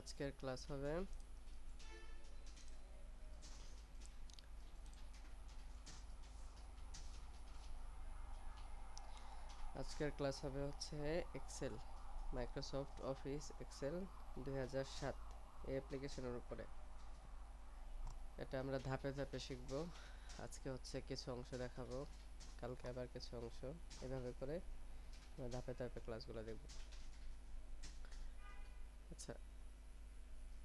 আজকের ক্লাস হবে হচ্ছে এক্সেল, মাইক্রোসফট অফিস এক্সেল 2007 এই অ্যাপ্লিকেশনের উপরে। এটা আমরা ধাপে ধাপে শিখব। আজকে হচ্ছে কিছু অংশ দেখাবো, কালকে আবার কিছু অংশ, এভাবে করে আমরা ধাপে ধাপে ক্লাসগুলো দেখব। আচ্ছা,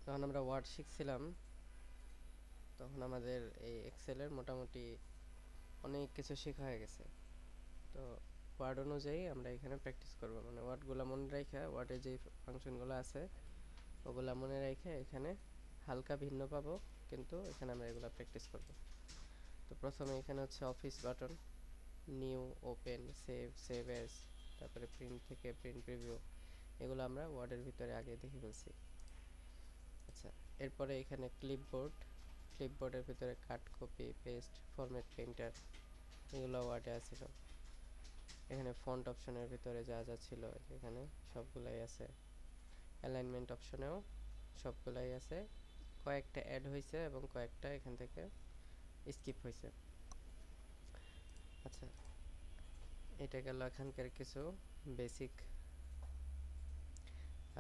যখন আমরা ওয়ার্ড শিখছিলাম তখন আমাদের এই এক্সেলের মোটামুটি অনেক কিছু শেখা হয়ে গেছে। তো ওয়ার্ড অনুযায়ী আমরা এখানে প্র্যাকটিস করব, মানে ওয়ার্ডগুলো মনে রাখা, ওয়ার্ডে যে ফাংশনগুলো আছে ওগুলা মনে রেখে এখানে হালকা ভিন্ন পাবো, কিন্তু এখানে আমরা এগুলা প্র্যাকটিস করব। তো প্রথমে এখানে হচ্ছে office button, new, open, save, save age, তারপরে প্রিন্ট থেকে প্রিন্ট প্রিভিউ, এগুলো আমরা ওয়ার্ডের ভিতরে আগে দেখে ফেলছি। আচ্ছা, এরপরে এখানে ক্লিপবোর্ড, ক্লিপবোর্ডের ভিতরে কাট, কপি, পেস্ট, ফরম্যাট, প্রিন্টার, এগুলো ওয়ার্ডে আছিল। এখানে ফন্ট অপশনের ভিতরে যা যা ছিল এখানে সবগুলাই আছে। অ্যালাইনমেন্ট অপশনেও সবগুলাই আছে, কয়েকটা অ্যাড হয়েছে এবং কয়েকটা এখান থেকে স্কিপ হয়েছে। আচ্ছা, এটা গেল এখানকার কিছু বেসিক।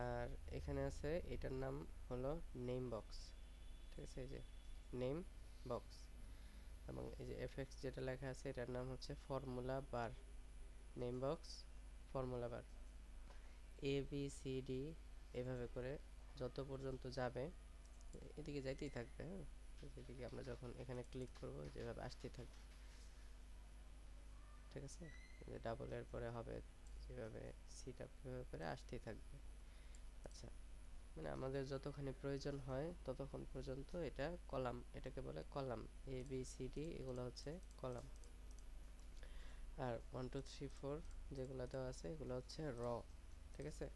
আর এখানে আছে, এটার নাম হলো নেম বক্স, ঠিক আছে, এই যে নেম বক্স। এবং এই যে এফএক্স যেটা লেখা আছে এটার নাম হচ্ছে formula bar. Name box, formula bar, A B C D এভাবে করে যত পর্যন্ত যাবে এদিকে যাইতেই থাকবে। হ্যাঁ, এদিকে আমরা যখন এখানে ক্লিক করব যেভাবে আসতেই থাকবে, ঠিক আছে। যে ডাবল এর পরে হবে যেভাবে সিট আপ এভাবে করে আসতেই থাকবে। আচ্ছা, মানে আমাদের যতখানি প্রয়োজন হয় ততক্ষণ পর্যন্ত এটা কলাম, এটাকে বলে কলাম। এ বি সি ডি এগুলো হচ্ছে কলাম। আর 1 2 3 4 যেগুলো দেওয়া আছে এগুলো হচ্ছে র, ঠিক আছে।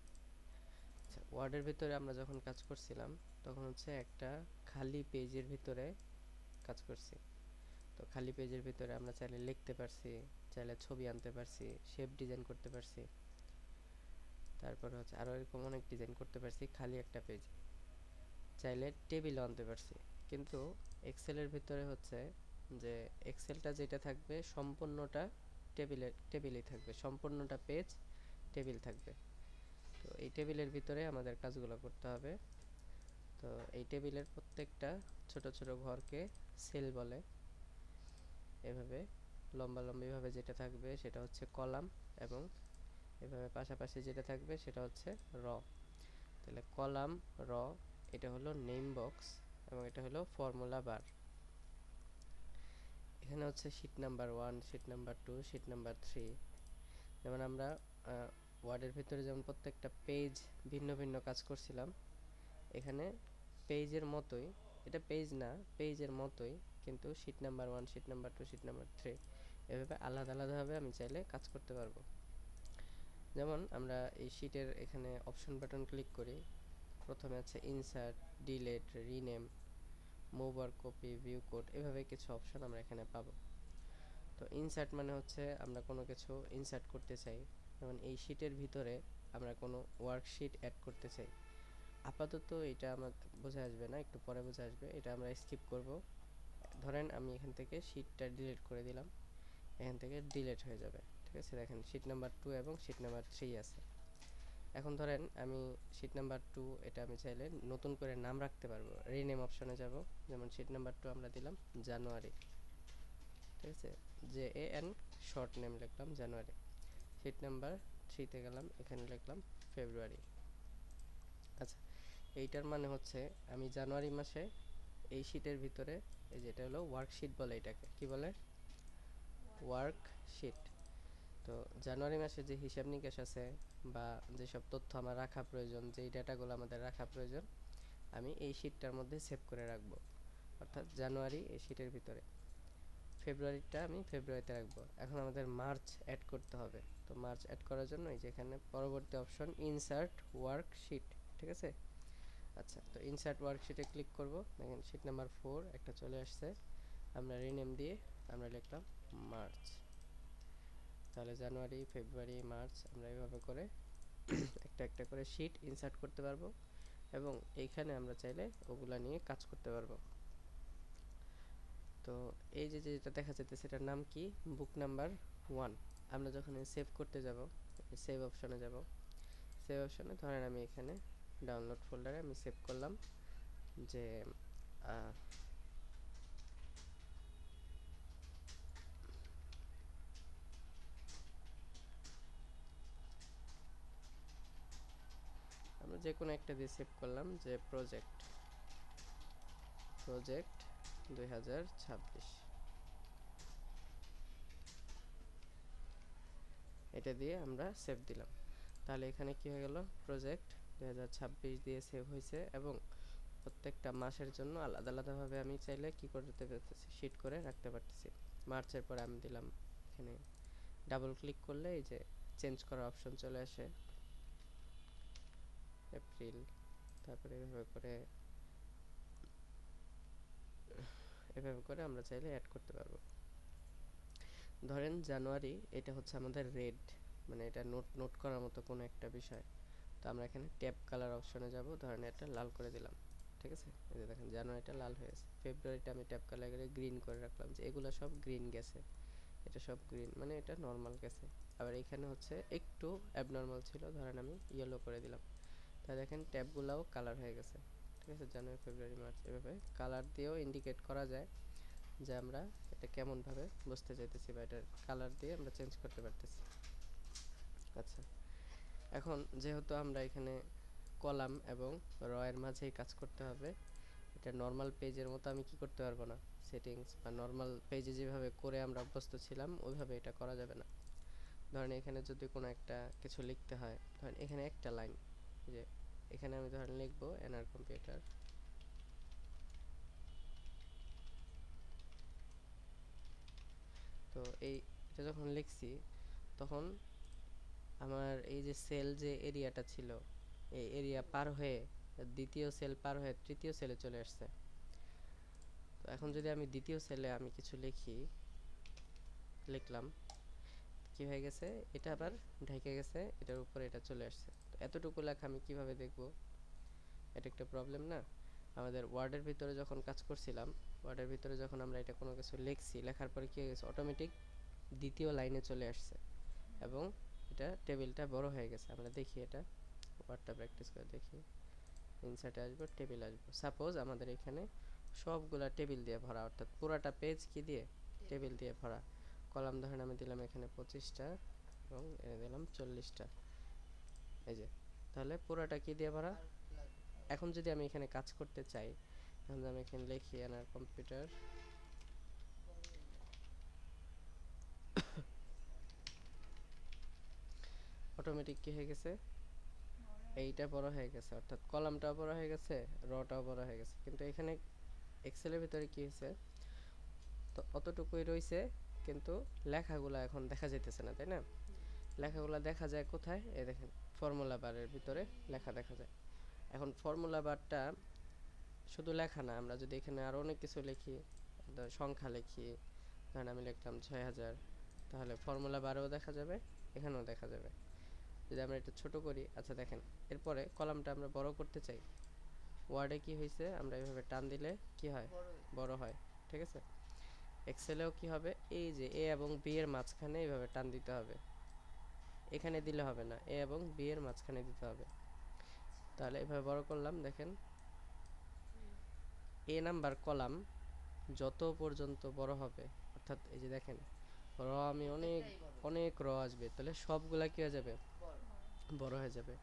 আচ্ছা, ওয়ার্ডের ভিতরে আমরা যখন কাজ করছিলাম তখন হচ্ছে একটা খালি পেজের ভিতরে কাজ করছি। তো খালি পেজের ভিতরে আমরা চাইলে লিখতে পারছি, চাইলে ছবি আনতে পারছি, শেপ ডিজাইন করতে পারছি, তারপরে হচ্ছে আরও এরকম অনেক ডিজাইন করতে পারছি খালি একটা পেজ। চাইলে টেবিলও আনতে পারছি। কিন্তু এক্সেলের ভিতরে হচ্ছে যে এক্সেলটা যেটা থাকবে সম্পূর্ণটা টেবিলেই থাকবে, সম্পূর্ণটা পেজ টেবিল থাকবে। তো এই টেবিলের ভিতরে আমাদের কাজগুলো করতে হবে। তো এই টেবিলের প্রত্যেকটা ছোট ছোট ঘরকে সেল বলে। এভাবে লম্বা লম্বিভাবে যেটা থাকবে সেটা হচ্ছে কলাম, এবং এভাবে পাশাপাশি যেটা থাকবে সেটা হচ্ছে র। তাহলে কলাম, র, এটা হলো নেম বক্স এবং এটা হলো ফর্মুলা বার। এখানে হচ্ছে sheet number 1, sheet number 2, sheet number 3। যেমন আমরা ওয়ার্ডের ভিতরে যেমন প্রত্যেকটা পেজ ভিন্ন ভিন্ন কাজ করছিলাম, এখানে পেজের মতোই, এটা পেজ না, পেজের মতোই, কিন্তু sheet number 1, sheet number 2, sheet number 3 এভাবে আলাদা আলাদাভাবে আমি চাইলে কাজ করতে পারবো। যেমন আমরা এই শীটের এখানে অপশন বাটন ক্লিক করি, প্রথমে আছে ইনসার্ট, ডিলেট, রিনেম, মুভ আর কপি, ভিউ কোড, এভাবে কিছু অপশন আমরা এখানে পাবো। তো ইনসার্ট মানে হচ্ছে আমরা কোনো কিছু ইনসার্ট করতে চাই, যেমন এই শীটের ভিতরে আমরা কোনো ওয়ার্কশিট অ্যাড করতে চাই। আপাতত এটা আমার বোঝা আসবে না, একটু পরে বোঝা আসবে, এটা আমরা স্কিপ করব। ধরেন আমি এখান থেকে শীটটা ডিলিট করে দিলাম, এখান থেকে ডিলিট হয়ে যাবে, ঠিক আছে। দেখেন শীট নাম্বার 2 এবং শীট নাম্বার 3 আছে। এখন ধরেন আমি শীট নাম্বার 2 এটা আমি চাইলে নতুন করে নাম রাখতে পারবো, রিনেম অপশনে যাব। যেমন শীট নাম্বার 2 আমরা দিলাম জানুয়ারি, ঠিক আছে, J A N, short name লিখলাম জানুয়ারি। শীট নাম্বার 3 তে গেলাম, এখানে লিখলাম ফেব্রুয়ারি। আচ্ছা, এইটার মানে হচ্ছে আমি জানুয়ারি মাসে এই শীটের ভিতরে, এই যেটা হলো ওয়ার্কশিট বলে, এটাকে কি বলে? ওয়ার্কশিট। তো জানুয়ারি মাসে যে হিসাব নিকাশ আছে বা যেসব তথ্য আমার রাখা প্রয়োজন, যেই ডাটাগুলো আমাদের রাখা প্রয়োজন, আমি এই শীটটার মধ্যে সেভ করে রাখবো, অর্থাৎ জানুয়ারি এই শীটের ভিতরে। ফেব্রুয়ারিটা আমি ফেব্রুয়ারিতে রাখবো। এখন আমাদের মার্চ অ্যাড করতে হবে। তো মার্চ অ্যাড করার জন্য এই যে এখানে পরবর্তী অপশন ইনসার্ট ওয়ার্কশিট, ঠিক আছে। আচ্ছা, তো ইনসার্ট ওয়ার্কশিটে ক্লিক করব, দেখেন শীট নাম্বার 4 একটা চলে আসছে। আমরা রিনেম দিয়ে আমরা লিখলাম মার্চ। তাহলে জানুয়ারি, ফেব্রুয়ারি, মার্চ আমরা এইভাবে করে একটা একটা করে শীট ইনসার্ট করতে পারবো। এবং এইখানে আমরা চাইলে ওগুলা নিয়ে কাজ করতে পারবো। তো এই যে যেটা দেখা যাচ্ছে সেটার নাম কি, বুক নাম্বার 1। আমরা যখন সেভ করতে যাব, সেভ অপশনে যাব, সেভ অপশনে ধরেন আমি এখানে ডাউনলোড ফোল্ডারে আমি সেভ করলাম যে আমরা যে কোনো একটা দিয়ে সেভ করলাম যে প্রজেক্ট 2026, এটা দিয়ে আমরা সেভ দিলাম। তাহলে এখানে কি হয়ে গেল, প্রজেক্ট 2026 দিয়ে সেভ হয়েছে এবং প্রত্যেকটা মাসের জন্য আলাদা আলাদাভাবে আমি চাইলে কি করতে পারতেছি, শিট করে রাখতে পারতেছি। মার্চের পরে আমি দিলাম, এখানে ডাবল ক্লিক করলে এই যে চেঞ্জ করার অপশন চলে আসে, এপ্রিল, তারপরে এভাবে করে আমরা চাইলে অ্যাড করতে পারবো। ধরেন জানুয়ারি, এটা হচ্ছে আমাদের রেড, মানে এটা নোট করার মতো কোনো একটা বিষয়। তো আমরা এখানে ট্যাব কালার অপশনে যাব, ধরেন এটা লাল করে দিলাম, ঠিক আছে। এই যে দেখেন জানুয়ারিটা লাল হয়ে গেছে, ফেব্রুয়ারিটা আমি ট্যাব কালার করে গ্রিন করে রাখলাম, যে এগুলো সব গ্রিন গেছে, এটা সব গ্রিন, মানে এটা নর্মাল গেছে। আবার এখানে হচ্ছে একটু অ্যাবনর্মাল ছিল, ধরেন আমি ইয়েলো করে দিলাম, তাহলে দেখেন ট্যাবগুলোও কালার হয়ে গেছে, ঠিক আছে। জানুয়ারি, ফেব্রুয়ারি, মার্চ, এভাবে কালার দিয়েও ইন্ডিকেট করা যায় যে আমরা এটা কেমনভাবে বুঝতে চাইতেছি, বা এটার কালার দিয়ে আমরা চেঞ্জ করতে পারতেছি। আচ্ছা, এখন যেহেতু আমরা এখানে কলাম এবং রয়ের মাঝেই কাজ করতে হবে, এটা নর্মাল পেজের মতো আমি কি করতে পারবো না, সেটিংস বা নর্মাল পেজে যেভাবে করে আমরা অভ্যস্ত ছিলাম ওইভাবে এটা করা যাবে না। ধরেন এখানে যদি কোনো একটা কিছু লিখতে হয়, ধরেন এখানে একটা লাইন, যে এখানে আমি ধরেন লিখবো এনআর কম্পিউটার, তো এটা যখন লিখছি তখন আমার এই যে সেল যে এরিয়াটা ছিল, এই এরিয়া পার হয়ে দ্বিতীয় সেল পার হয়ে তৃতীয় সেলে চলে আসছে। তো এখন যদি আমি দ্বিতীয় সেলে আমি কিছু লিখলাম, কি হয়ে গেছে, এটা আবার ঢেকে গেছে, এটার উপরে এটা চলে আসছে। তো এতটুকু লেখা আমি কিভাবে দেখব, এটা একটা প্রবলেম না। আমাদের ওয়ার্ডের ভিতরে যখন কাজ করছিলাম, ওয়ার্ডের ভিতরে যখন আমরা এটা কোনো কিছু লিখছি, লেখার পরে কি হয়ে গেছে, অটোমেটিক দ্বিতীয় লাইনে চলে আসছে এবং এটা টেবিলটা বড় হয়ে গেছে। আমরা দেখি এটা ওয়ার্ডটা প্র্যাকটিস করে দেখি, ইনসার্টে আসবো, টেবিল আসবো, সাপোজ আমাদের এখানে সবগুলা টেবিল দিয়ে ভরা, অর্থাৎ পুরাটা পেজ কি দিয়ে, টেবিল দিয়ে ভরা। কলাম ধরেন আমি দিলাম এখানে 25টা এবং এনে দিলাম 40টা, এই যে, তাহলে পুরাটা কি দিয়ে ভরা। এখন যদি আমি এখানে কাজ করতে চাই, এখন আমি এখানে লিখি এনার কম্পিউটার, অটোমেটিক কি হয়ে গেছে, এইটা বড় হয়ে গেছে, অর্থাৎ কলামটাও বড় হয়ে গেছে, রটাও বড় হয়ে গেছে। কিন্তু এখানে এক্সেলের ভিতরে কি হয়েছে, তো অতটুকুই রয়েছে, কিন্তু লেখাগুলো এখন দেখা যাইতেছে না, তাই না। লেখাগুলো দেখা যায় কোথায়, এই দেখেন ফর্মুলা বারের ভিতরে লেখা দেখা যায়। এখন ফর্মুলা বারটা শুধু লেখা না, আমরা যদি এখানে আরো অনেক কিছু লিখি, সংখ্যা লিখি, ধরেন আমি লিখলাম 6000, তাহলে ফর্মুলা বারেও দেখা যাবে, এখানেও দেখা যাবে। যদি আমরা এটা ছোট করি, আচ্ছা দেখেন, এরপরে কলামটা আমরা বড় করতে চাই, ওয়ার্ডে কি হয়েছে, আমরা এইভাবে টান দিলে কি হয়, বড় হয়, ঠিক আছে। এক্সেলেও কি হবে, এই যে এ এবং বি এর মাঝখানে এইভাবে টান দিতে হবে, এখানে দিলে হবে না, এ এবং বি এর মাঝখানে দিতে হবে। তাহলে এভাবে বড় করলাম, দেখেন এ নাম্বার কলাম যত পর্যন্ত বড় হবে, অর্থাৎ এই যে দেখেন আমি অনেক অনেক আসবে, তাহলে সবগুলা কি হয়ে যাবে, বড় হয়ে যাবে।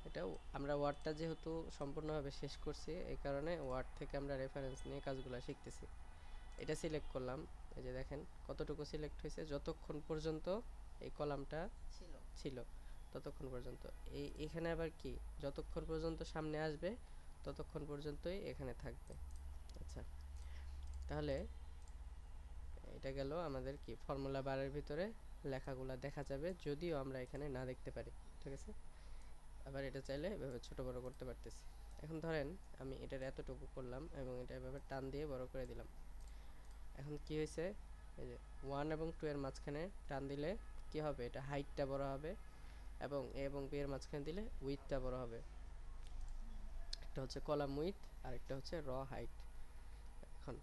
এটাও আমরা ওয়ার্ডটা যেহেতু সম্পূর্ণভাবে শেষ করছি, এই কারণে ওয়ার্ড থেকে আমরা রেফারেন্স নিয়ে কাজগুলো শিখতেছি। এটা সিলেক্ট করলাম, এই যে দেখেন কতটুকু সিলেক্ট হয়েছে, যতক্ষণ পর্যন্ত এই কলামটা ছিল ততক্ষণ পর্যন্ত। এখানে আবার কি, যতক্ষণ পর্যন্ত সামনে আসবে ততক্ষণ পর্যন্তই এখানে থাকবে। আচ্ছা, তাহলে এটা গেল আমাদের কি, ফর্মুলা বারের ভিতরে লেখাগুলো দেখা যাবে যদিও আমরা এখানে না দেখতে পারি, ঠিক আছে। আবার এটা চাইলে এভাবে ছোট বড় করতে পারতেছি। এখন ধরেন আমি এটার এতটুকু করলাম এবং এটা এভাবে টান দিয়ে বড় করে দিলাম। এখন কি হয়েছে, এই যে 1 এবং 2 এর মাঝখানে টান দিলে কি হবে, এটা হাইটটা বড় হবে এবং এ এবং বি এর মাঝখানে দিলে উইডথটা বড় হবে। একটা হচ্ছে কলাম উইথ, আর একটা হচ্ছে র হাইট। এখন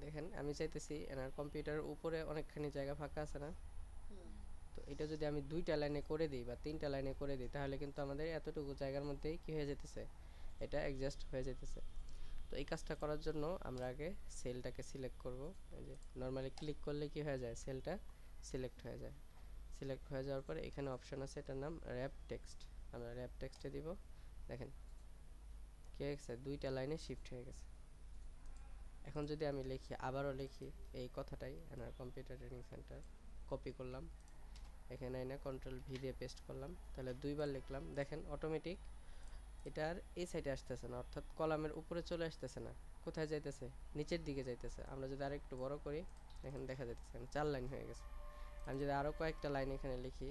দেখেন আমি চাইতেছি এনার কম্পিউটারের উপরে অনেকখানি জায়গা ফাঁকা আছে না, তো এটা যদি আমি 2টা লাইনে করে দিই বা 3টা লাইনে করে দিই তাহলে কিন্তু আমাদের এতটুকু জায়গার মধ্যেই কি হয়ে যেতেছে, এটা অ্যাডজাস্ট হয়ে যেতেছে। তো এই কাজটা করার জন্য আমরা আগে সেলটাকে সিলেক্ট করব। এই যে নরমালি ক্লিক করলে কি হয়ে যায়, সেলটা সিলেক্ট হয়ে যায়। সিলেক্ট হয়ে যাওয়ার পরে এখানে অপশন আছে, এটার নাম র্যাপ টেক্সট। আমরা র্যাপ টেক্সটে দিব। দেখেন কি হয়ে গেছে, 2টা লাইনে শিফট হয়ে গেছে। এখন যদি আমি লিখি, আবারও লিখি এই কথাটাই, আমার কম্পিউটার ট্রেনিং সেন্টার, কপি করলাম, এখানে এনে কন্ট্রোল ভি দিয়ে পেস্ট করলাম, তাহলে 2বার লিখলাম। দেখেন অটোমেটিক এটা আর এই সাইডে আসতেছে না, অর্থাৎ কলামের উপরে চলে আসতেছে না। কোথায় যাইতেছে, নিচের দিকে যাইতেছে। আমরা যদি আর একটু বড় করি, দেখেন দেখা যাইতেছে 4 লাইন হয়ে গেছে। আমি যদি আরও কয়েকটা লাইন এখানে লিখি,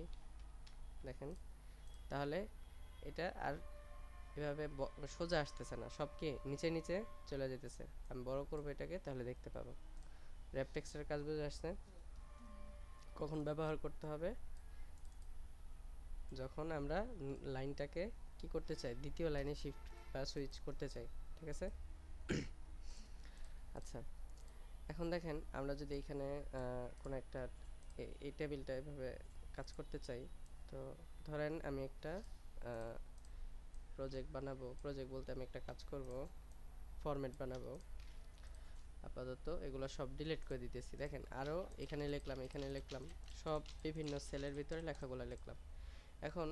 দেখেন তাহলে এটা আর এভাবে সোজা আসতেছে না, সব কি নিচে নিচে চলে যেতেছে। আমি বড় করবো এটাকে, তাহলে দেখতে পাবো। র্যাপ টেক্সটের কাজ বুঝে আসছে। কখন ব্যবহার করতে হবে, যখন আমরা লাইনটাকে কি করতে চাই, দ্বিতীয় লাইনে শিফট বা সুইচ করতে চাই। ঠিক আছে। আচ্ছা, এখন দেখেন আমরা যদি এখানে কোনো একটা এই টেবিলটা এভাবে কাজ করতে চাই, তো ধরেন আমি একটা প্রজেক্ট বানাবো। প্রজেক্ট বলতে আমি একটা কাজ করব, ফরম্যাট বানাবো। আপাতত এগুলো সব ডিলিট করে দিতেছি। দেখেন আরও এখানে লিখলাম, এখানে লিখলাম, সব বিভিন্ন সেলের ভিতরে লেখাগুলো লিখলাম। এখন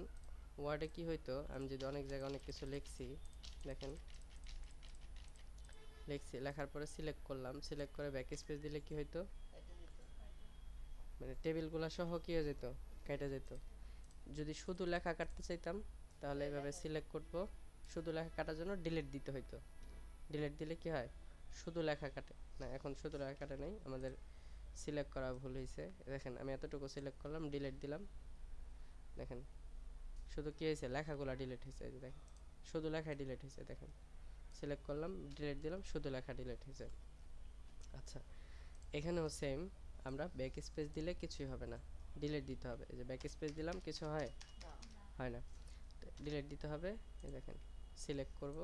ওয়ার্ডে কি হইতো, আমি যদি অনেক জায়গায় অনেক কিছু লিখছি, দেখেন লিখছি, লেখার পরে সিলেক্ট করলাম, সিলেক্ট করে ব্যাক স্পেস দিলে কি হইতো, মানে টেবিলগুলো সহ কি হয়ে যেত, কেটে যেত। যদি শুধু লেখা কাটতে চাইতাম তাহলে এইভাবে সিলেক্ট করব, শুধু লেখা কাটার জন্য ডিলিট দিতে হইতো। ডিলিট দিলে কি হয়, শুধু লেখা কাটে না। এখন শুধু লেখা কাটে নাই, আমাদের সিলেক্ট করা ভুল হয়েছে। দেখেন আমি এতটুকু সিলেক্ট করলাম, ডিলিট দিলাম, দেখেন শুধু কি হয়েছে, লেখাগুলো ডিলিট হয়েছে। এই যে দেখেন শুধু লেখা ডিলিট হয়েছে। দেখেন সিলেক্ট করলাম, ডিলিট দিলাম, শুধু লেখা ডিলিট হয়েছে। আচ্ছা, এখানেও সেম, আমরা ব্যাক স্পেস দিলে কিছুই হবে না, ডিলিট দিতে হবে। এই যে ব্যাক স্পেস দিলাম, কিছু হয়, হয় না, ডিলিট দিতে হবে। এই দেখেন সিলেক্ট করব,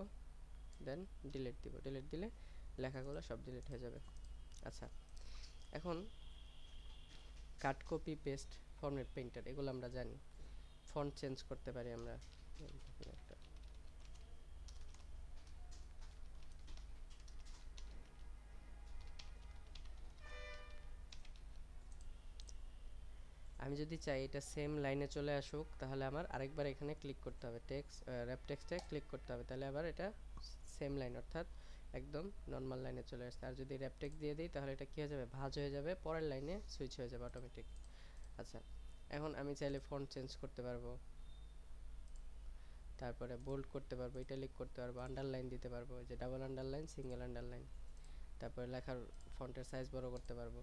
দেন ডিলিট দিব, ডিলিট দিলে লেখাগুলো সব ডিলিট হয়ে যাবে। আচ্ছা, এখন কাট, কপি, পেস্ট, ফরম্যাট পেইন্টার এগুলো আমরা জানি। ফন্ট চেঞ্জ করতে পারি আমরা। একটা আমি যদি চাই এটা সেম লাইনে চলে আসুক, তাহলে আমার আরেকবার এখানে ক্লিক করতে হবে, টেক্সট র্যাপ টেক্সটে ক্লিক করতে হবে, তাহলে আবার এটা সেম লাইন, অর্থাৎ একদম নর্মাল লাইনে চলে আসছে। আর যদি র্যাপ টেক্সট দিয়ে দিই তাহলে এটা কী হয়ে যাবে, ভাঁজ হয়ে যাবে, পরের লাইনে সুইচ হয়ে যাবে অটোমেটিক। আচ্ছা, এখন আমি চাইলে ফন্ট চেঞ্জ করতে পারবো, তারপরে বোল্ড করতে পারবো, ইটালিক করতে পারবো, আন্ডারলাইন দিতে পারবো, যে ডাবল আন্ডারলাইন, সিঙ্গেল আন্ডারলাইন, তারপরে লেখার ফন্টের সাইজ বড় করতে পারবো।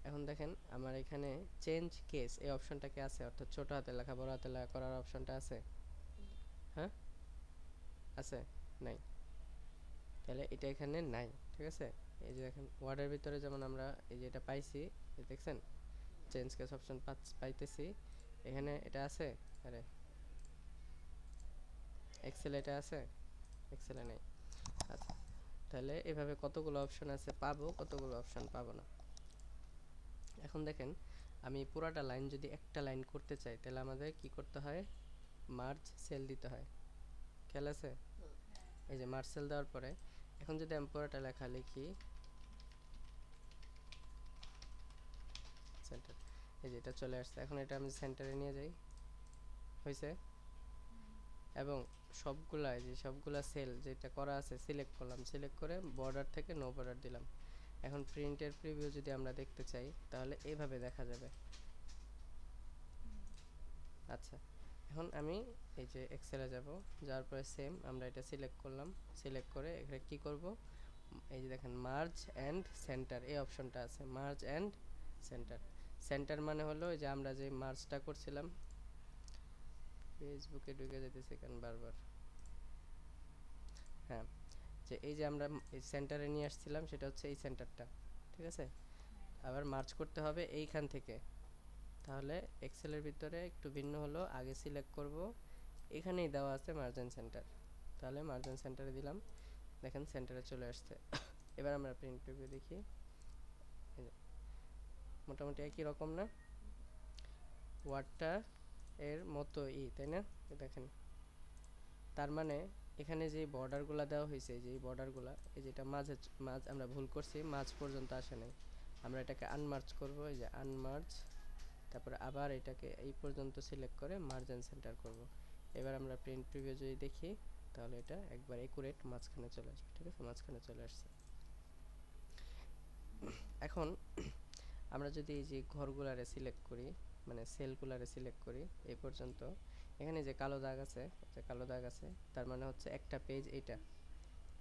এখন দেখেন আমার এখানে চেঞ্জ কেস এই অপশনটা কি আছে, অর্থাৎ ছোট হাতে লেখা বড় হাতে লেখা করার অপশনটা আছে, হ্যাঁ আছে, নাই, তাহলে এটা এখানে নাই। ঠিক আছে। এই যে দেখেন ওয়ার্ডের ভিতরে যেমন আমরা এই যে এটা পাইছি, দেখছেন চেঞ্জ কেস অপশন পাইতেছি, এখানে এটা আছে, আরে এক্সেল এটা আছে, এক্সেলে নেই। আচ্ছা, তাহলে এভাবে কতগুলো অপশন আছে পাবো, কতগুলো অপশন পাবো না। এখন দেখেন আমি পুরাটা লাইন যদি একটা লাইন করতে চাই তাহলে আমাদের কি করতে হয়, মার্জ সেল দিতে হয়। খেয়াল আছে, এই যে মার্জ সেল দেওয়ার পরে এখন যদি আমি পুরাটা লেখা লিখি সেন্টার, এই যে এটা চলে আসছে। এখন এটা আমি সেন্টারে নিয়ে যাই, হয়েছে। এবং সবগুলা যে সবগুলা সেল যেটা করা আছে সিলেক্ট করলাম, সিলেক্ট করে বর্ডার থেকে নো বর্ডার দিলাম। এখন প্রিন্টের প্রিভিউ যদি আমরা দেখতে চাই তাহলে এইভাবে দেখা যাবে। আচ্ছা, এখন আমি এই যে এক্সেলে যাব, যাওয়ার পরে সেম আমরা এটা সিলেক্ট করলাম, সিলেক্ট করে এখানে কি করব, এই যে দেখেন মার্জ অ্যান্ড সেন্টার এই অপশনটা আছে, মার্জ অ্যান্ড সেন্টার। সেন্টার মানে হলো যে আমরা যে মার্জটা করছিলাম, ফেসবুকে ঢুকে যেতেছে কেন বারবার, হ্যাঁ, যে এই যে আমরা এই সেন্টারে নিয়ে আসছিলাম সেটা হচ্ছে এই সেন্টারটা। ঠিক আছে, আবার মার্জ করতে হবে এইখান থেকে। তাহলে এক্সেলের ভিতরে একটু ভিন্ন হলো, আগে সিলেক্ট করব, এখানেই দেওয়া আছে মার্জ অ্যান্ড সেন্টার, তাহলে মার্জিন সেন্টারে দিলাম, দেখেন সেন্টারে চলে আসছে। এবার আমরা প্রিন্ট প্রিভিউ দেখি, মোটামুটি একই রকম না, ওয়ার্ডটা এর মতোই, তাই না? দেখেন, তার মানে এখানে যে বর্ডারগুলো দেওয়া হয়েছে, যে বর্ডারগুলো, এই যেটা মাঝ আমরা ভুল করছি, মাঝ পর্যন্ত আসে নাই, আমরা এটাকে আনমার্জ করব, এই যে আনমার্জ, তারপরে আবার এটাকে এই পর্যন্ত সিলেক্ট করে মার্জিন সেন্টার করব। এবার আমরা প্রিন্ট প্রিভিউ যদি দেখি, তাহলে এটা একবার একুরেট মাঝখানে চলে আসবে। ঠিক আছে, মাঝখানে চলে আসছে। এখন আমরা যদি এই যে ঘরগুলারে সিলেক্ট করি, মানে সেলগুলারে সিলেক্ট করি এই পর্যন্ত, এখানে যে কালো দাগ আছে, যে কালো দাগ আছে, তার মানে হচ্ছে একটা পেজ এটা,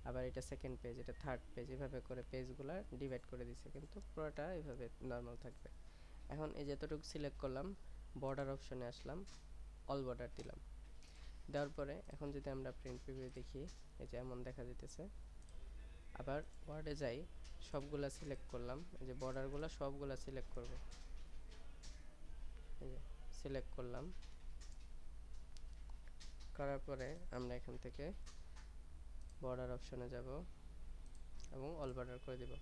আবার এটা সেকেন্ড পেজ, এটা থার্ড পেজ, এভাবে করে পেজগুলা ডিভাইড করে দিছে, কিন্তু পুরোটা এভাবে নর্মাল থাকবে। এখন এই যতটুকু সিলেক্ট করলাম, বর্ডার অপশনে আসলাম, অল বর্ডার দিলাম, দেওয়ার পরে এখন যদি আমরা প্রিন্ট প্রিভিউ দেখি, এই যে এমন দেখা যেতেছে। আবার ওয়ার্ডে যাই, সবগুলা সিলেক্ট করলাম, এই যে বর্ডারগুলো সবগুলা সিলেক্ট করব, এই যে সিলেক্ট করলাম, করার পরে আমরা এখান থেকে বর্ডার অপশনে যাব এবং অল বর্ডার করে দিব।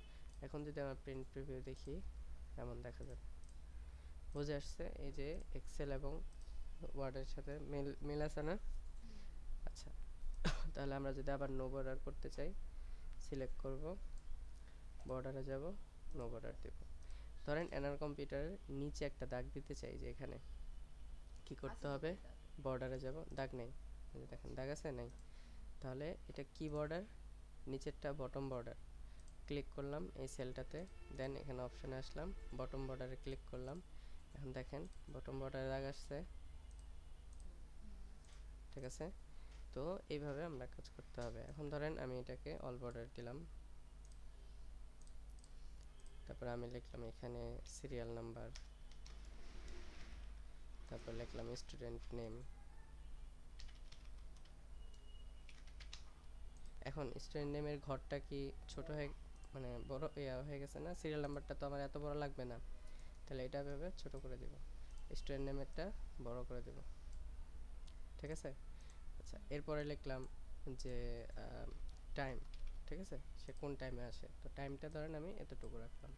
এখন যদি আমরা প্রিন্ট প্রিভিউ দেখি, এমন দেখা যাবে। বুঝে আসছে এই যে এক্সেল এবং ওয়ার্ডের সাথে মিল আছে না? আচ্ছা, তাহলে আমরা যদি আবার নো বর্ডার করতে চাই, সিলেক্ট করব, বর্ডারে যাব, নো বর্ডার দেব। ধরেন এনার কম্পিউটারের নিচে একটা দাগ দিতে চাই, যে এখানে কি করতে হবে, বর্ডারে যাব, দাগ নেই, দেখেন দাগ আছে নাই, তাহলে এটা কি বর্ডার, নিচেরটা বটম বর্ডার, ক্লিক করলাম এই সেলটাতে, দেন এখানে অপশনে আসলাম, বটম বর্ডারে ক্লিক করলাম, এখন দেখেন বটম বর্ডারে দাগ আসছে। ঠিক আছে, তো এইভাবে আমরা কাজ করতে হবে। এখন ধরেন আমি এটাকে অল বর্ডার দিলাম, তারপর আমি লিখলাম এখানে সিরিয়াল নাম্বার, তারপর লিখলাম স্টুডেন্ট নেম। এখন স্টুডেন্ট নেমের ঘরটা কি ছোট হয়ে, মানে বড় হয়ে গেছে না? সিরিয়াল নাম্বারটা তো আমার এত বড় লাগবে না, তাহলে এটা ভেবে ছোট করে দিব, স্টুডেন্ট নেমেরটা বড় করে দেব। ঠিক আছে, আচ্ছা, এরপরে লিখলাম যে টাইম, ঠিক আছে, সে কোন টাইমে আসে, তো টাইমটা ধরেন আমি এতটুকু রাখলাম।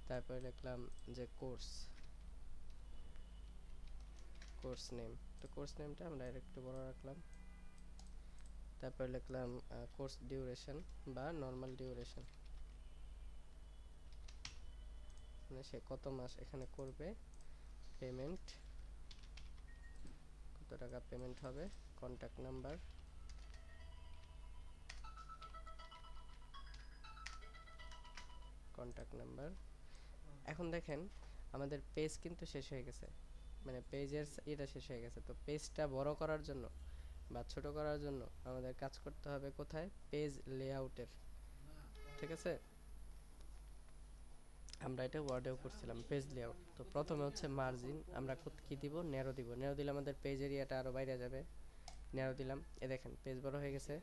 তারপরে লিখলাম যে কোর্স নেম, তো কোর্স নেমটা আমরা একটু বড় রাখলাম। তারপরে লিখলাম কোর্স ডিউরেশন বা নর্মাল ডিউরেশন, মানে সে কত মাস এখানে করবে, পেমেন্ট কত টাকা পেমেন্ট হবে, কন্ট্যাক্ট নাম্বার, এখন দেখেন আমাদের পেজ কিন্তু শেষ হয়ে গেছে, মানে পেজের এটা শেষ হয়ে গেছে। তো পেজটা বড় করার জন্য বা ছোট করার জন্য আমাদের কাজ করতে হবে কোথায়, পেজ লেআউটের। ঠিক আছে, আমরা এটা ওয়ার্ডেও করছিলাম, পেজ লেআউট। তো প্রথমে হচ্ছে মার্জিন, আমরা কি দিব, ন্যারো দিব, ন্যারো দিলে আমাদের পেজ এরিয়াটা আরো বাইরে যাবে, ন্যারো দিলাম, এ দেখেন পেজ বড় হয়ে গেছে।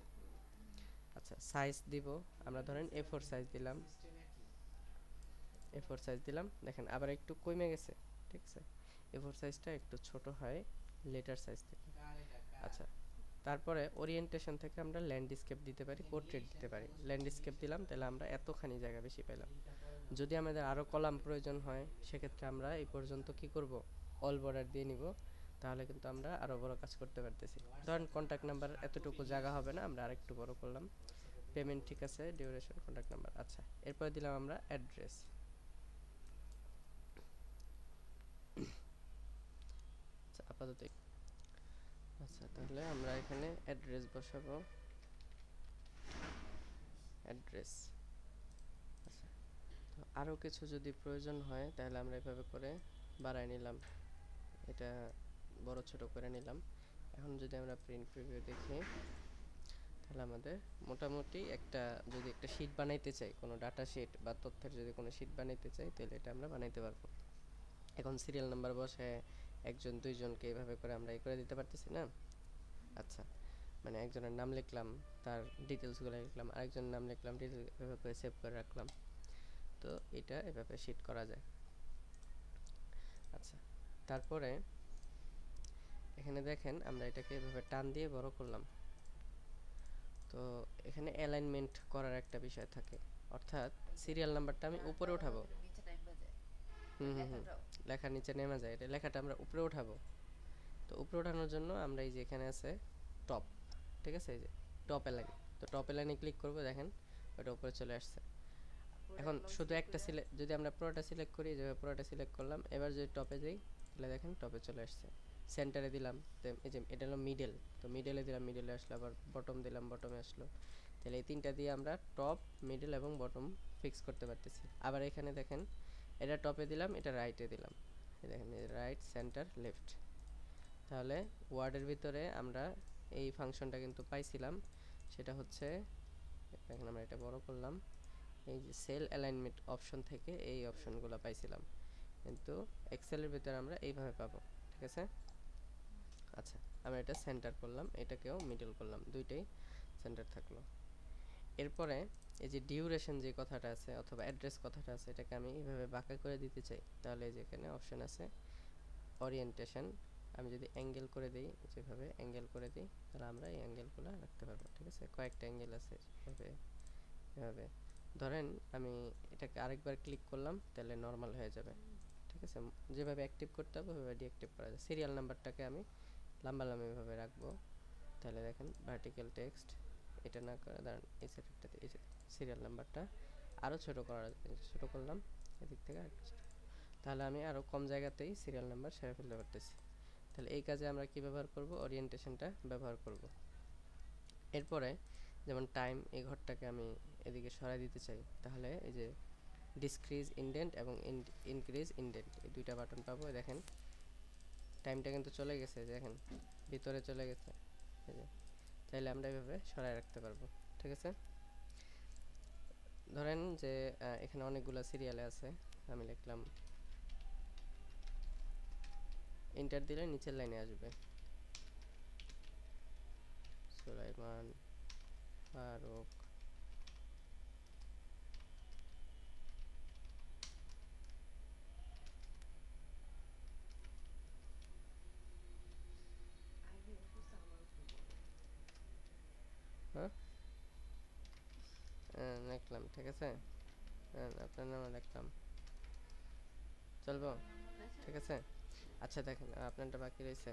আচ্ছা, সাইজ দিব, আমরা ধরেন A4 সাইজ দিলাম, A4 সাইজ দিলাম, দেখেন আবার একটু কমে গেছে। ঠিক আছে, A4 সাইজটা একটু ছোট হয় লেটার সাইজ থেকে। আচ্ছা, তারপরে ওরিয়েন্টেশন থেকে আমরা ল্যান্ডস্কেপ দিতে পারি, পোর্ট্রেট দিতে পারি। ল্যান্ডস্কেপ দিলাম, তাহলে আমরা এতখানি জায়গা বেশি পেলাম। যদি আমাদের আরও কলাম প্রয়োজন হয়, সেক্ষেত্রে আমরা এই পর্যন্ত কি করব, অল বর্ডার দিয়ে নিব, তাহলে কিন্তু আমরা আরও বড় কাজ করতে পারতেছি। ধরেন কন্ট্যাক্ট নাম্বার এতটুকু জায়গা হবে না, আমরা আরেকটু বড় করলাম। পেমেন্ট ঠিক আছে, ডিউরেশন, কন্ট্যাক্ট নাম্বার। আচ্ছা, এরপরে দিলাম আমরা অ্যাড্রেস। আচ্ছা, আপাতত আচ্ছা, তাহলে আমরা এখানে অ্যাড্রেস বসাবো, অ্যাড্রেস। আচ্ছা, তো আরও কিছু যদি প্রয়োজন হয়, তাহলে আমরা এভাবে করে বাড়ায় নিলাম, এটা বড় ছোট করে নিলাম। এখন যদি আমরা প্রিন্ট প্রিভিউ দেখি, তাহলে আমাদের মোটামুটি যদি একটা শীট বানাইতে চাই, কোনো ডাটা শীট বা তথ্যের যদি কোনো শীট বানাইতে চাই, তাহলে এটা আমরা বানাইতে পারবো। এখন সিরিয়াল নাম্বার বসে একজন দুইজনকে এইভাবে করে আমরা করে দিতে পারতেছি না? আচ্ছা, মানে একজনের নাম লিখলাম, তার ডিটেলসগুলো লিখলাম, আরেকজনের নাম লিখলাম, ডিটেলস এভাবে করে সেভ করে রাখলাম। তো এটা এভাবে শীট করা যায়। আচ্ছা, তারপরে এখানে দেখেন আমরা এটাকে এভাবে টান দিয়ে বড় করলাম, তো এখানে অ্যালাইনমেন্ট করার একটা বিষয় থাকে, অর্থাৎ সিরিয়াল নাম্বারটা আমি উপরে উঠাবো। লেখার নিচে নেমে যায়, এটা লেখাটা আমরা উপরে উঠাবো। তো উপরে ওঠানোর জন্য আমরা এই যে এখানে আছে টপ, ঠিক আছে, এই যে টপ অ্যালাইন। তো টপ অ্যালাইনে ক্লিক করব, দেখেন ওটা উপরে চলে আসছে। এখন শুধু একটা সিলেক্ট, যদি আমরা পুরোটা সিলেক্ট করি, যে পুরোটা সিলেক্ট করলাম, এবার যদি টপে যাই তাহলে দেখেন টপে চলে আসছে। সেন্টারে দিলাম, তো এই যে এটা হলো মিডল, তো মিডলে দিলাম, মিডলে আসলো। আবার বটম দিলাম, বটমে আসলো। তাহলে এই তিনটা দিয়ে আমরা টপ, মিডল এবং বটম ফিক্স করতে পারতেছি। আবার এখানে দেখেন এটা টপে দিলাম, এটা রাইটে দিলাম, দেখেন রাইট, সেন্টার, লেফট। তাহলে ওয়ার্ডের ভিতরে আমরা এই ফাংশনটা কিন্তু পাইছিলাম, সেটা হচ্ছে, দেখেন আমরা এটা বড় করলাম, এই যে সেল অ্যালাইনমেন্ট অপশন থেকে এই অপশনগুলো পাইছিলাম, কিন্তু এক্সেলের ভিতরে আমরা এইভাবে পাবো, ঠিক আছে। আচ্ছা, আমরা এটা সেন্টার করলাম, এটাকেও মিডল করলাম, দুইটাই সেন্টার থাকলো। এরপরে এই যে ডিউরেশন যে কথাটা আছে অথবা অ্যাড্রেস কথাটা আছে, এটাকে আমি এইভাবে বাঁকা করে দিতে চাই। তাহলে এই যে এখানে অপশন আছে ওরিয়েন্টেশন, আমি যদি অ্যাঙ্গেল করে দিই, যেভাবে অ্যাঙ্গেল করে দিই, তাহলে আমরা এই অ্যাঙ্গেলগুলো রাখতে পারবো, ঠিক আছে। কয়েকটা অ্যাঙ্গেল আছে, এভাবে এভাবে। ধরেন আমি এটাকে আরেকবার ক্লিক করলাম, তাহলে নর্মাল হয়ে যাবে, ঠিক আছে। যেভাবে অ্যাক্টিভ করতে হবে ওইভাবে ডিঅ্যাক্টিভ করা যায়। সিরিয়াল নাম্বারটাকে আমি লম্বাভাবে রাখবো, তাহলে দেখেন ভার্টিক্যাল টেক্সট, এটা না করে দাঁড়ান এই সেটআপটাতে, এই যে সিরিয়াল নাম্বারটা আরও ছোট করলাম, এদিক থেকে আরেকটু ছোট। তাহলে আমি আরও কম জায়গাতেই সিরিয়াল নাম্বার সেরে ফেলতে পারতেছি। তাহলে এই কাজে আমরা কি ব্যবহার করব, ওরিয়েন্টেশনটা ব্যবহার করব। এরপরে যেমন টাইম, এই ঘরটাকে আমি এদিকে সরাই দিতে চাই, তাহলে এই যে ডিসক্রিজ ইনডেন্ট এবং ইনক্রিজ ইনডেন্ট, এই দুইটা বাটন পাবো। দেখেন টাইমটা কিন্তু চলে গেছে, দেখেন ভিতরে চলে গেছে, এই যে। তাইলে আমরা এইভাবে সরাই রাখতে পারবো, ঠিক আছে। ধরেন যে এখানে অনেকগুলো সিরিয়ালে আছে, আমি লিখলাম, এন্টার দিলে নিচের লাইনে আসবে সুলাইমান ফারুক, হ্যাঁ লিখলাম, ঠিক আছে। আপনার নামে লিখলাম, চলবো, ঠিক আছে। আচ্ছা দেখেন আপনারটা বাকি রয়েছে,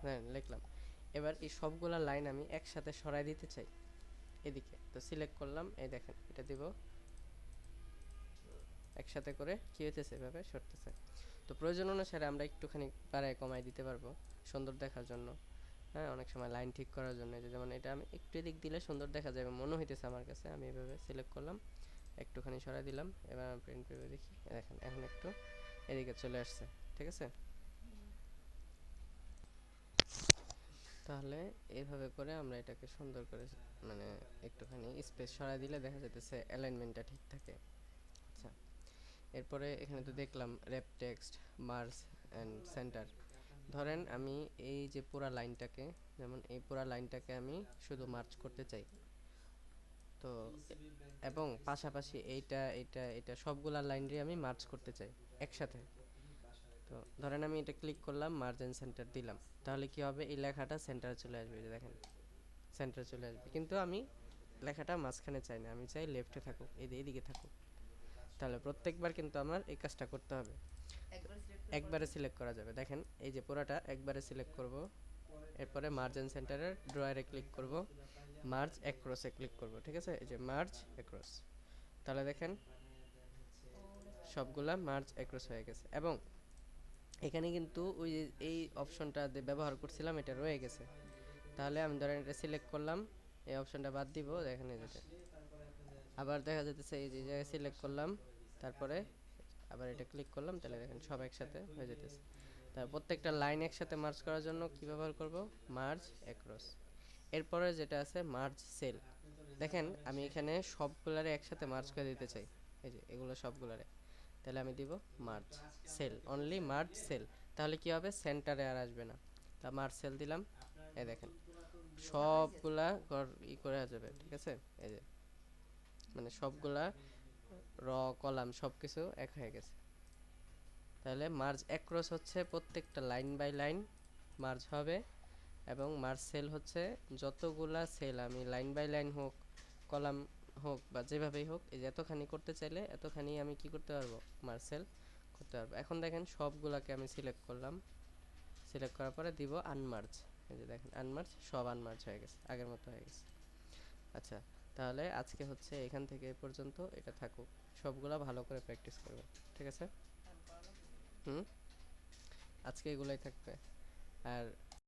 হ্যাঁ লিখলাম। এবার এই সবগুলা লাইন আমি একসাথে সরাই দিতে চাই এদিকে, তো সিলেক্ট করলাম, এই দেখেন এটা দিব, একসাথে করে কি হইতেছে, এভাবে সরতেছে। তো প্রয়োজন অনুসারে আমরা একটুখানি বাড়ায় কমাই দিতে পারবো সুন্দর দেখার জন্য। হ্যাঁ, অনেক সময় লাইন ঠিক করার জন্য, যে যেমন এটা আমি একটু এদিক দিলে সুন্দর দেখা যাবে মনে হইতেছে আমার কাছে, আমি এভাবে সিলেক্ট করলাম, একটুখানি সরাই দিলাম। এবার আমি প্রিন্ট করে দেখি, দেখেন এখন একটু এদিকে চলে আসছে, ঠিক আছে। তাহলে এইভাবে করে আমরা এটাকে সুন্দর করে, মানে একটুখানি স্পেস সরাই দিলে দেখা যাইতেছে অ্যালাইনমেন্টটা ঠিক থাকে। আচ্ছা, এরপরে এখানে তো দেখলাম rap text, merge and centre. ধরেন আমি এই যে পুরা লাইনটাকে, যেমন এই পুরা লাইনটাকে আমি শুধু মার্জ করতে চাই, তো এবং পাশাপাশি এইটা এটা এটা সবগুলা লাইনরে আমি মার্জ করতে চাই একসাথে। তো ধরেন আমি এটা ক্লিক করলাম, মার্জ এন্ড সেন্টার দিলাম, তাহলে কি হবে, এই লেখাটা সেন্টারে চলে আসবে, যে দেখেন সেন্টারে চলে আসবে। কিন্তু আমি লেখাটা মাঝখানে চাই না, আমি চাই লেফটে থাকুক, এইদিকে থাকুক। তাহলে প্রত্যেকবার কিন্তু আমার এই কাজটা করতে হবে, একবারে সিলেক্ট করা যাবে। দেখেন এই যে পুরাটা একবারে সিলেক্ট করব, এরপরে মার্জ এন্ড সেন্টারের ড্রয়ারে ক্লিক করব, মার্জ অ্যাক্রসে ক্লিক করব, ঠিক আছে, এই যে মার্জ অ্যাক্রস। তাহলে দেখেন সবগুলা মার্জ অ্যাক্রস হয়ে গেছে, এবং এখানে কিন্তু ওই যে এই অপশনটা ব্যবহার করছিলাম এটা রয়ে গেছে। তাহলে আমি ধরেন এটা সিলেক্ট করলাম, এই অপশনটা বাদ দিব, দেখেন এই যেটা আবার দেখা যাচ্ছে, এই যে জায়গায় সিলেক্ট করলাম, তারপরে আবার এটা ক্লিক করলাম, তাহলে দেখেন সব একসাথে হয়ে যেতেছে। তার প্রত্যেকটা লাইন একসাথে মার্জ করার জন্য কি ব্যবহার করব, মার্জ অ্যাক্রস। এরপরে যেটা আছে মার্জ সেল, দেখেন আমি এখানে সবগুলারে একসাথে মার্জ করে দিতে চাই, এই যে এগুলো সবগুলারে, তাহলে আমি দিব merge cell, only merge cell. তাহলে কি হবে, সেন্টারে আর আসবে না। তা মার্জ সেল দিলাম, এই দেখেন সবগুলা করে যাবে, ঠিক আছে। এই যে মানে সবগুলা র কলাম সবকিছু এক হয়ে গেছে। তাহলে মার্জ অ্যাক্রস হচ্ছে প্রত্যেকটা লাইন বাই লাইন মার্জ হবে, এবং মার্জ সেল হচ্ছে যতগুলা সেল আমি লাইন বাই লাইন হোক, কলাম হোক বা যেভাবেই হোক, এই যে এতখানি করতে চাইলে এতখানি আমি কি করতে পারবো, মার্জ সেল করতে পারবো। এখন দেখেন সবগুলাকে আমি সিলেক্ট করলাম, সিলেক্ট করার পরে দিব আনমার্জ। এই যে দেখেন আনমার্জ, সব আনমার্জ হয়ে গেছে, আগের মতো হয়ে গেছে। আচ্ছা, তাহলে আজকে হচ্ছে এখান থেকে এই পর্যন্ত, এটা থাকুক, সবগুলা ভালো করে প্র্যাকটিস করবেন, ঠিক আছে? হুম, আজকে এগুলাই থাকবে। আর